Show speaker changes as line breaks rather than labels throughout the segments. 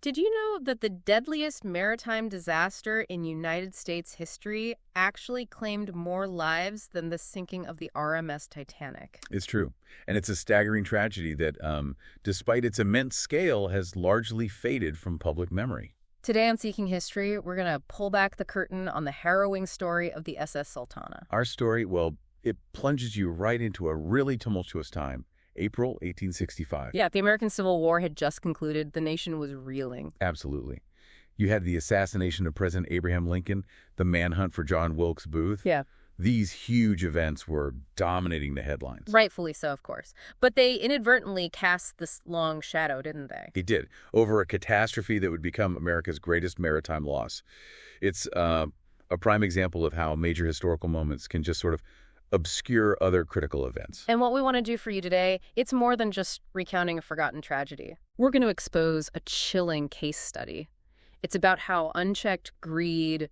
Did you know that the deadliest maritime disaster in United States history actually claimed more lives than the sinking of the RMS Titanic?
It's true. And it's a staggering tragedy that, despite its immense scale, has largely faded from public memory.
Today on Seeking History, we're going to pull back the curtain on the harrowing story of the SS Sultana.
Our story, well, it plunges you right into a really tumultuous time, April 1865.
Yeah, the American Civil War had just concluded. The nation was reeling.
Absolutely. You had the assassination of President Abraham Lincoln, the manhunt for John Wilkes Booth.
Yeah.
These huge events were dominating the headlines.
Rightfully so, of course. But they inadvertently cast this long shadow, didn't they?
They did, over a catastrophe that would become America's greatest maritime loss. It's a prime example of how major historical moments can just sort of obscure other critical events.
And what we want to do for you today, it's more than just recounting a forgotten tragedy. We're going to expose a chilling case study. It's about how unchecked greed,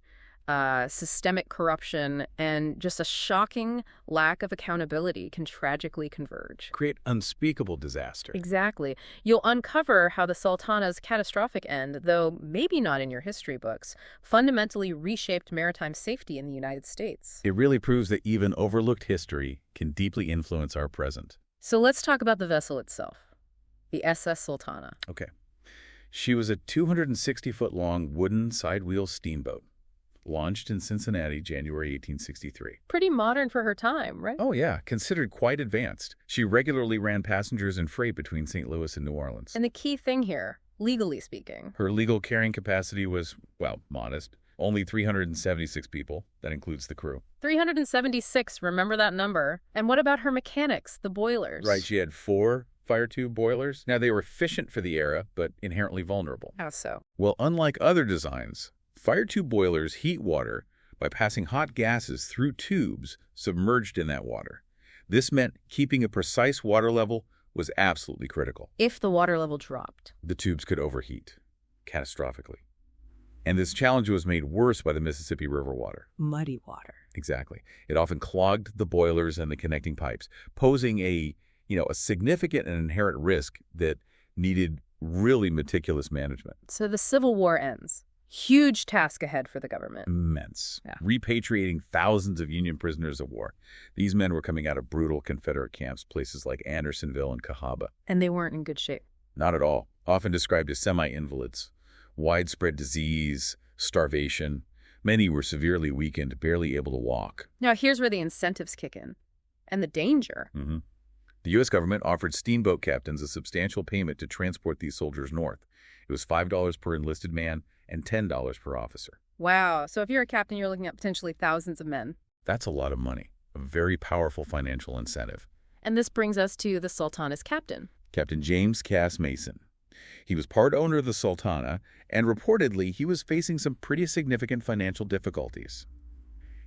systemic corruption, and just a shocking lack of accountability can tragically converge.
Create unspeakable disaster.
Exactly. You'll uncover how the Sultana's catastrophic end, though maybe not in your history books, fundamentally reshaped maritime safety in the United States.
It really proves that even overlooked history can deeply influence our present.
So let's talk about the vessel itself, the SS Sultana.
Okay. She was a 260-foot-long wooden side-wheel steamboat, launched in Cincinnati, January 1863.
Pretty modern for her time, right?
Oh, yeah, considered quite advanced. She regularly ran passengers and freight between St. Louis and New Orleans.
And the key thing here, legally speaking.
Her legal carrying capacity was, well, modest. Only 376 people. That includes the crew.
376, remember that number. And what about her mechanics, the boilers?
Right, she had 4 fire tube boilers. Now, they were efficient for the era, but inherently vulnerable.
How so?
Well, unlike other designs, fire tube boilers heat water by passing hot gases through tubes submerged in that water. This meant keeping a precise water level was absolutely critical.
If the water level dropped.
The tubes could overheat, catastrophically. And this challenge was made worse by the Mississippi River water.
Muddy water.
Exactly. It often clogged the boilers and the connecting pipes, posing a significant and inherent risk that needed really meticulous management.
So the Civil War ends. Huge task ahead for the government.
Immense.
Yeah.
Repatriating thousands of Union prisoners of war. These men were coming out of brutal Confederate camps, places like Andersonville and Cahaba.
And they weren't in good shape.
Not at all. Often described as semi-invalids. Widespread disease, starvation. Many were severely weakened, barely able to walk.
Now here's where the incentives kick in. And the danger.
Mm-hmm. The U.S. government offered steamboat captains a substantial payment to transport these soldiers north. It was $5 per enlisted man and $10 per officer.
Wow. So if you're a captain, you're looking at potentially thousands of men.
That's a lot of money. A very powerful financial incentive.
And this brings us to the Sultana's captain.
Captain James Cass Mason. He was part owner of the Sultana, and reportedly he was facing some pretty significant financial difficulties.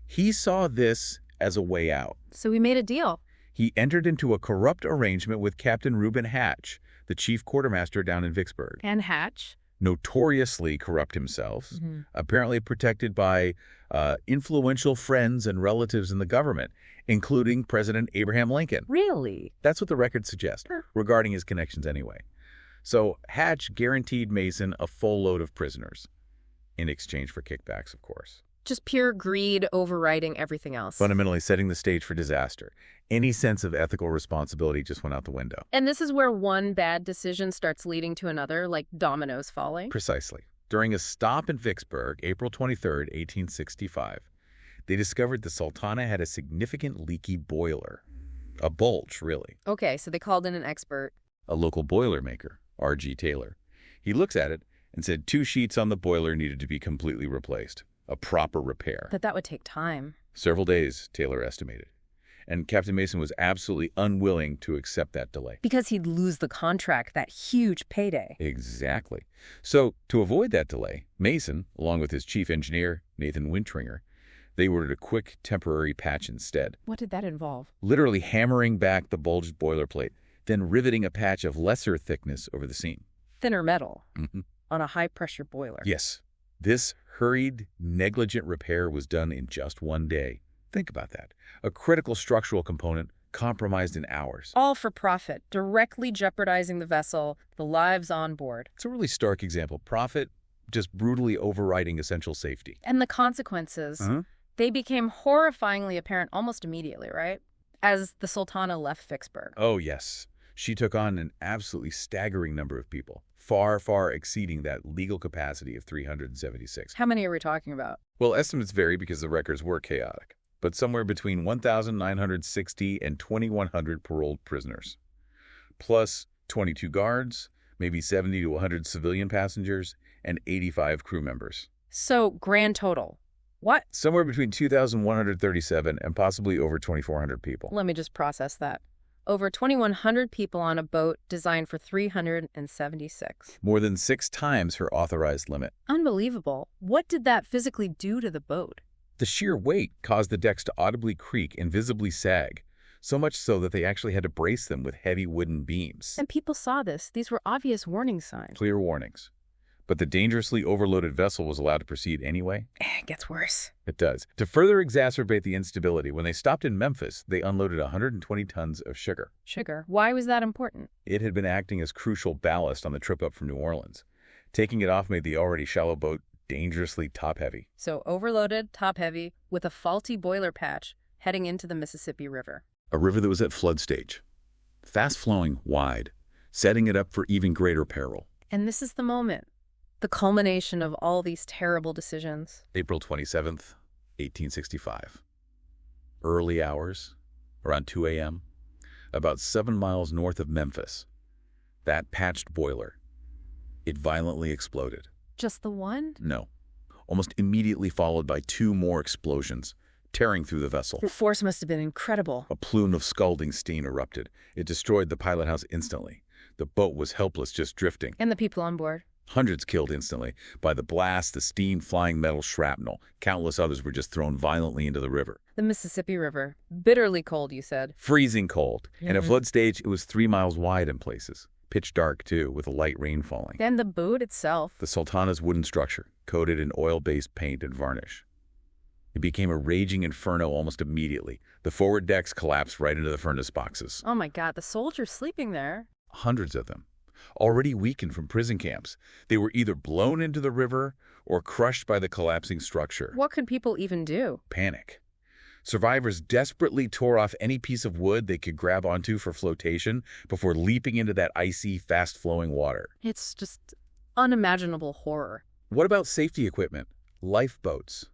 He saw this as a way out.
So we made a deal.
He entered into a corrupt arrangement with Captain Reuben Hatch, the chief quartermaster down in Vicksburg.
And Hatch?
Notoriously corrupt himself, apparently protected by influential friends and relatives in the government, including President Abraham Lincoln.
Really?
That's what the records suggest, regarding his connections anyway. So Hatch guaranteed Mason a full load of prisoners, in exchange for kickbacks, of course.
Just pure greed overriding everything else.
Fundamentally setting the stage for disaster. Any sense of ethical responsibility just went out the window.
And this is where one bad decision starts leading to another, like dominoes falling?
Precisely. During a stop in Vicksburg, April 23, 1865, they discovered the Sultana had a significant leaky boiler. A bulge, really.
Okay, so they called in an expert.
A local boiler maker, R.G. Taylor. He looks at it and said 2 sheets on the boiler needed to be completely replaced. A proper repair.
That would take time.
Several days, Taylor estimated. And Captain Mason was absolutely unwilling to accept that delay.
Because he'd lose the contract, that huge payday.
Exactly. So, to avoid that delay, Mason, along with his chief engineer, Nathan Wintringer, they ordered a quick temporary patch instead.
What did that involve?
Literally hammering back the bulged boilerplate, then riveting a patch of lesser thickness over the seam.
Thinner metal on a high-pressure boiler.
Yes. This hurried, negligent repair was done in just 1 day. Think about that. A critical structural component compromised in hours.
All for profit, directly jeopardizing the vessel, the lives on board.
It's a really stark example. Profit just brutally overriding essential safety.
And the consequences, they became horrifyingly apparent almost immediately, right? As the Sultana left Vicksburg.
Oh, yes. She took on an absolutely staggering number of people, far, far exceeding that legal capacity of 376.
How many are we talking about?
Well, estimates vary because the records were chaotic, but somewhere between 1,960 and 2,100 paroled prisoners, plus 22 guards, maybe 70 to 100 civilian passengers, and 85 crew members.
So, grand total. What?
Somewhere between 2,137 and possibly over 2,400 people.
Let me just process that. Over 2,100 people on a boat designed for 376.
More than 6 times her authorized limit.
Unbelievable. What did that physically do to the boat?
The sheer weight caused the decks to audibly creak and visibly sag, so much so that they actually had to brace them with heavy wooden beams.
And people saw this. These were obvious warning signs.
Clear warnings. But the dangerously overloaded vessel was allowed to proceed anyway?
It gets worse.
It does. To further exacerbate the instability, when they stopped in Memphis, they unloaded 120 tons of sugar.
Sugar? Why was that important?
It had been acting as crucial ballast on the trip up from New Orleans. Taking it off made the already shallow boat dangerously top-heavy.
So overloaded, top-heavy, with a faulty boiler patch heading into the Mississippi River.
A river that was at flood stage. Fast-flowing, wide, setting it up for even greater peril.
And this is the moment. The culmination of all these terrible decisions.
April 27th, 1865. Early hours, around 2 a.m., about 7 miles north of Memphis. That patched boiler. It violently exploded.
Just the one?
No. Almost immediately followed by 2 more explosions, tearing through the vessel.
The force must have been incredible.
A plume of scalding steam erupted. It destroyed the pilot house instantly. The boat was helpless, just drifting.
And the people on board?
Hundreds killed instantly by the blast, the steam, flying metal shrapnel. Countless others were just thrown violently into the river.
The Mississippi River. Bitterly cold, you said.
Freezing cold. And at flood stage, it was 3 miles wide in places. Pitch dark, too, with a light rain falling.
And the boat itself.
The Sultana's wooden structure, coated in oil-based paint and varnish. It became a raging inferno almost immediately. The forward decks collapsed right into the furnace boxes.
Oh my God, the soldiers sleeping there.
Hundreds of them. Already weakened from prison camps. They were either blown into the river or crushed by the collapsing structure.
What could people even do?
Panic. Survivors desperately tore off any piece of wood they could grab onto for flotation before leaping into that icy, fast-flowing water.
It's just unimaginable horror.
What about safety equipment? Lifeboats,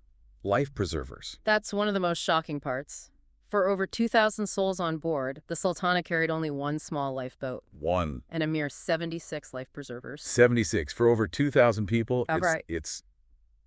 life preservers.
That's one of the most shocking parts. For over 2,000 souls on board, the Sultana carried only one small lifeboat.
One.
And a mere 76 life preservers.
76. For over 2,000 people, it's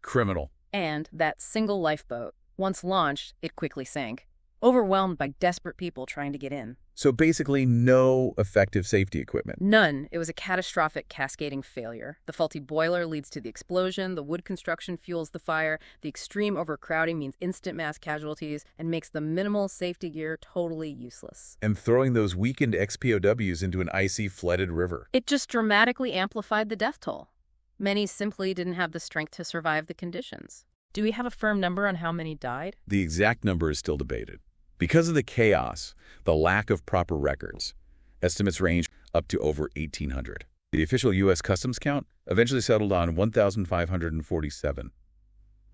criminal.
And that single lifeboat, once launched, it quickly sank, overwhelmed by desperate people trying to get in.
So basically no effective safety equipment.
None. It was a catastrophic cascading failure. The faulty boiler leads to the explosion, the wood construction fuels the fire, the extreme overcrowding means instant mass casualties, and makes the minimal safety gear totally useless.
And throwing those weakened XPOWs into an icy, flooded river.
It just dramatically amplified the death toll. Many simply didn't have the strength to survive the conditions. Do we have a firm number on how many died?
The exact number is still debated. Because of the chaos, the lack of proper records, estimates range up to over 1,800. The official U.S. Customs count eventually settled on 1,547.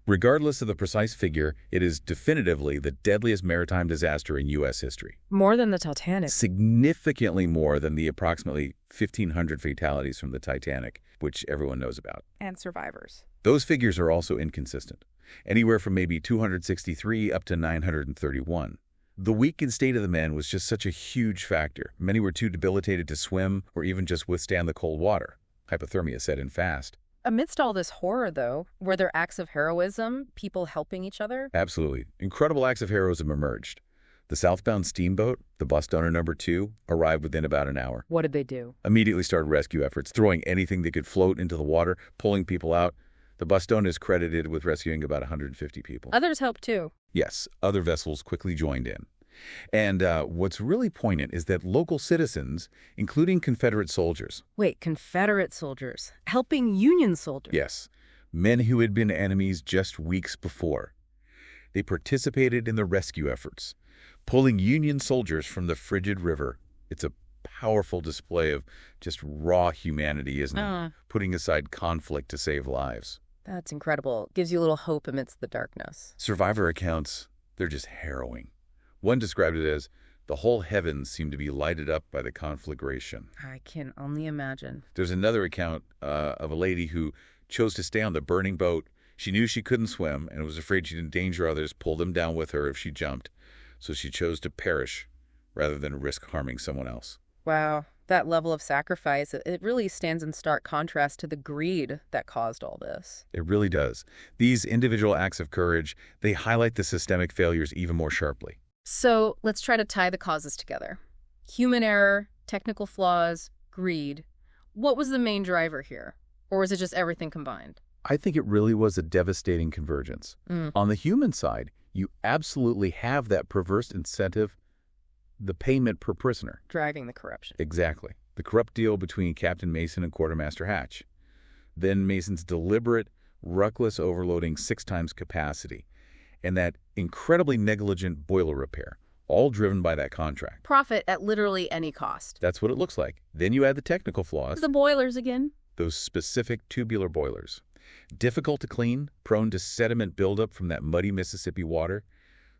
Regardless of the precise figure, it is definitively the deadliest maritime disaster in U.S. history.
More than the Titanic.
Significantly more than the approximately 1,500 fatalities from the Titanic, which everyone knows about.
And survivors.
Those figures are also inconsistent, anywhere from maybe 263 up to 931. The weakened state of the men was just such a huge factor. Many were too debilitated to swim or even just withstand the cold water. Hypothermia set in fast.
Amidst all this horror, though, were there acts of heroism, people helping each other?
Absolutely. Incredible acts of heroism emerged. The southbound Steamboat, the bus donor number 2, arrived within about an hour.
What did they do?
Immediately started rescue efforts, throwing anything that could float into the water, pulling people out. The bus donor is credited with rescuing about 150 people.
Others helped, too.
Yes, other vessels quickly joined in. And what's really poignant is that local citizens, including Confederate soldiers.
Wait, Confederate soldiers? Helping Union soldiers?
Yes, men who had been enemies just weeks before. They participated in the rescue efforts, pulling Union soldiers from the frigid river. It's a powerful display of just raw humanity, isn't it? Putting aside conflict to save lives.
That's incredible. Gives you a little hope amidst the darkness.
Survivor accounts, they're just harrowing. One described it as, the whole heavens seemed to be lighted up by the conflagration.
I can only imagine.
There's another account of a lady who chose to stay on the burning boat. She knew she couldn't swim and was afraid she'd endanger others, pull them down with her if she jumped. So she chose to perish rather than risk harming someone else.
Wow, that level of sacrifice, it really stands in stark contrast to the greed that caused all this.
It really does. These individual acts of courage, they highlight the systemic failures even more sharply.
So let's try to tie the causes together. Human error, technical flaws, greed. What was the main driver here? Or was it just everything combined?
I think it really was a devastating convergence. On the human side, you absolutely have that perverse incentive, the payment per prisoner.
Driving the corruption.
Exactly. The corrupt deal between Captain Mason and Quartermaster Hatch. Then Mason's deliberate, reckless overloading 6 times capacity. And that incredibly negligent boiler repair, all driven by that contract.
Profit at literally any cost.
That's what it looks like. Then you add the technical flaws.
The boilers again.
Those specific tubular boilers. Difficult to clean, prone to sediment buildup from that muddy Mississippi water.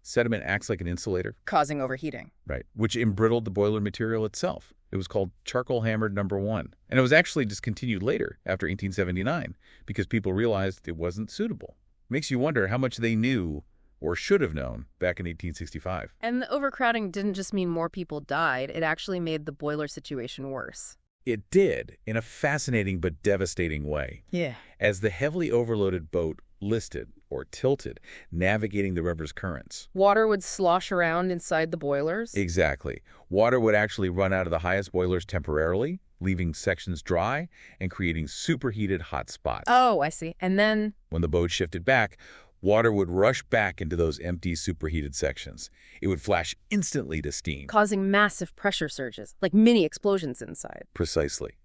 Sediment acts like an insulator.
Causing overheating.
Right, which embrittled the boiler material itself. It was called charcoal hammered number 1. And it was actually discontinued later, after 1879, because people realized it wasn't suitable. Makes you wonder how much they knew or should have known back in 1865.
And the overcrowding didn't just mean more people died, it actually made the boiler situation worse.
It did, in a fascinating but devastating way.
Yeah.
As the heavily overloaded boat listed or tilted, navigating the river's currents.
Water would slosh around inside the boilers?
Exactly. Water would actually run out of the highest boilers temporarily, leaving sections dry and creating superheated hot spots.
Oh, I see. And then?
When the boat shifted back, water would rush back into those empty, superheated sections. It would flash instantly to steam.
Causing massive pressure surges, like mini explosions inside.
Precisely.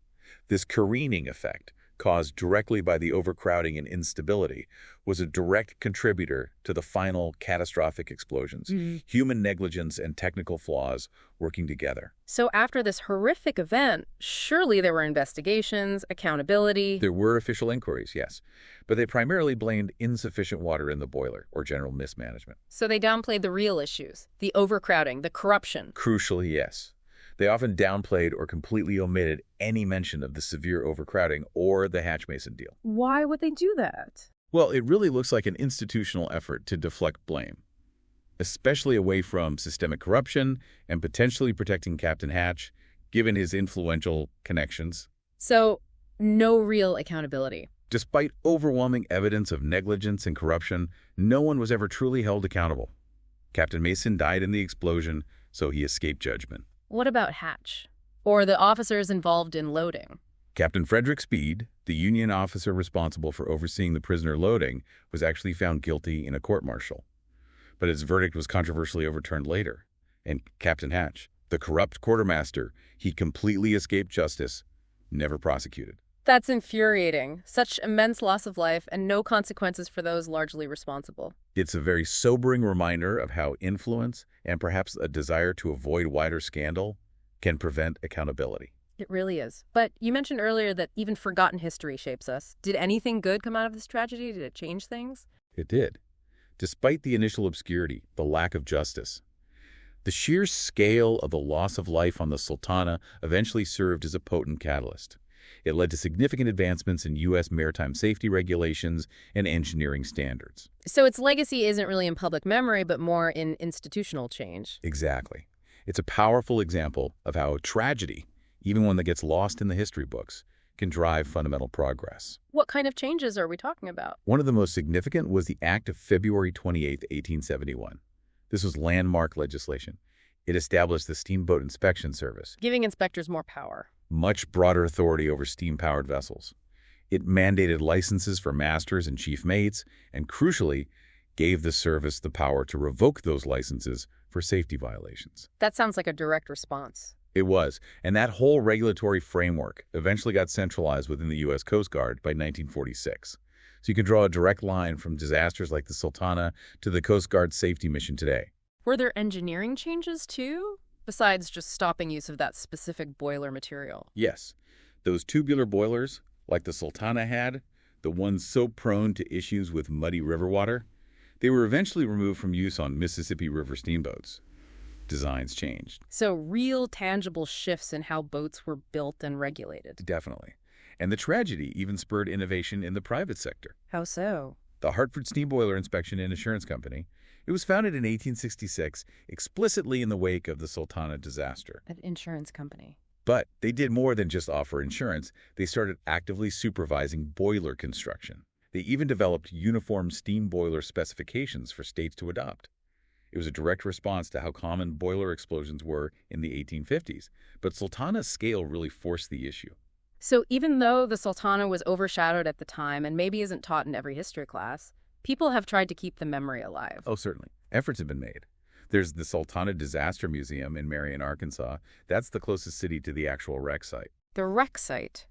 This careening effect, caused directly by the overcrowding and instability, was a direct contributor to the final catastrophic explosions. Human negligence and technical flaws working together.
So after this horrific event, surely there were investigations, accountability.
There were official inquiries, yes, but they primarily blamed insufficient water in the boiler or general mismanagement.
So they downplayed the real issues, the overcrowding, the corruption.
Crucially, yes. They often downplayed or completely omitted any mention of the severe overcrowding or the Hatch-Mason deal.
Why would they do that?
Well, it really looks like an institutional effort to deflect blame, especially away from systemic corruption and potentially protecting Captain Hatch, given his influential connections.
So, no real accountability.
Despite overwhelming evidence of negligence and corruption, no one was ever truly held accountable. Captain Mason died in the explosion, so he escaped judgment.
What about Hatch? Or the officers involved in loading?
Captain Frederick Speed, the Union officer responsible for overseeing the prisoner loading, was actually found guilty in a court-martial. But his verdict was controversially overturned later. And Captain Hatch, the corrupt quartermaster, he completely escaped justice, never prosecuted.
That's infuriating. Such immense loss of life and no consequences for those largely responsible.
It's a very sobering reminder of how influence and perhaps a desire to avoid wider scandal can prevent accountability.
It really is. But you mentioned earlier that even forgotten history shapes us. Did anything good come out of this tragedy? Did it change things?
It did. Despite the initial obscurity, the lack of justice, the sheer scale of the loss of life on the Sultana eventually served as a potent catalyst. It led to significant advancements in U.S. maritime safety regulations and engineering standards.
So its legacy isn't really in public memory, but more in institutional change.
Exactly. It's a powerful example of how a tragedy, even one that gets lost in the history books, can drive fundamental progress.
What kind of changes are we talking about?
One of the most significant was the Act of February 28, 1871. This was landmark legislation. It established the Steamboat Inspection Service,
Giving inspectors more power.
much broader authority over steam-powered vessels. It mandated licenses for masters and chief mates, and crucially, gave the service the power to revoke those licenses for safety violations.
That sounds like a direct response.
It was, and that whole regulatory framework eventually got centralized within the U.S. Coast Guard by 1946. So you can draw a direct line from disasters like the Sultana to the Coast Guard safety mission today.
Were there engineering changes, too? Besides just stopping use of that specific boiler material?
Yes, those tubular boilers, like the Sultana had, the ones so prone to issues with muddy river water, they were eventually removed from use on Mississippi River steamboats. Designs changed.
So real tangible shifts in how boats were built and regulated.
Definitely. And the tragedy even spurred innovation in the private sector.
How so?
The Hartford Steam Boiler Inspection and Insurance Company, it was founded in 1866 explicitly in the wake of the Sultana disaster.
An insurance company.
But they did more than just offer insurance. They started actively supervising boiler construction. They even developed uniform steam boiler specifications for states to adopt. It was a direct response to how common boiler explosions were in the 1850s. But Sultana's scale really forced the issue.
So even though the Sultana was overshadowed at the time and maybe isn't taught in every history class, people have tried to keep the memory alive.
Oh, certainly. Efforts have been made. There's the Sultana Disaster Museum in Marion, Arkansas. That's the closest city to the actual wreck site.
The wreck site?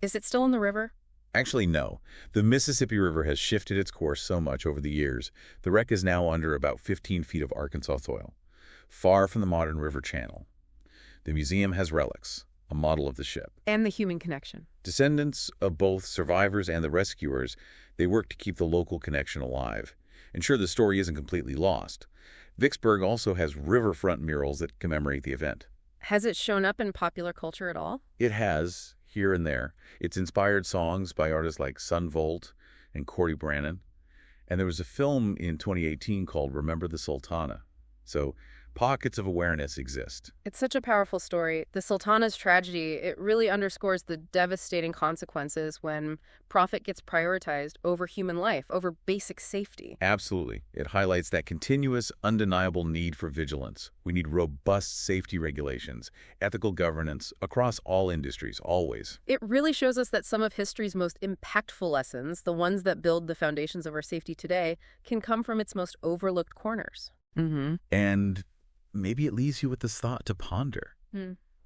Is it still in the river?
Actually, no. The Mississippi River has shifted its course so much over the years. The wreck is now under about 15 feet of Arkansas soil, far from the modern river channel. The museum has relics, a model of the ship.
And the human connection.
Descendants of both survivors and the rescuers, they work to keep the local connection alive. Ensure the story isn't completely lost. Vicksburg also has riverfront murals that commemorate the event.
Has it shown up in popular culture at all?
It has, here and there. It's inspired songs by artists like Sun Volt and Cordy Brannon. And there was a film in 2018 called Remember the Sultana. So pockets of awareness exist.
It's such a powerful story. The Sultana's tragedy, it really underscores the devastating consequences when profit gets prioritized over human life, over basic safety.
Absolutely. It highlights that continuous, undeniable need for vigilance. We need robust safety regulations, ethical governance across all industries, always.
It really shows us that some of history's most impactful lessons, the ones that build the foundations of our safety today, can come from its most overlooked corners.
And maybe it leaves you with this thought to ponder.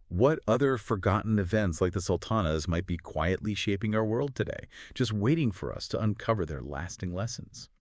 What other forgotten events like the Sultanas might be quietly shaping our world today, just waiting for us to uncover their lasting lessons?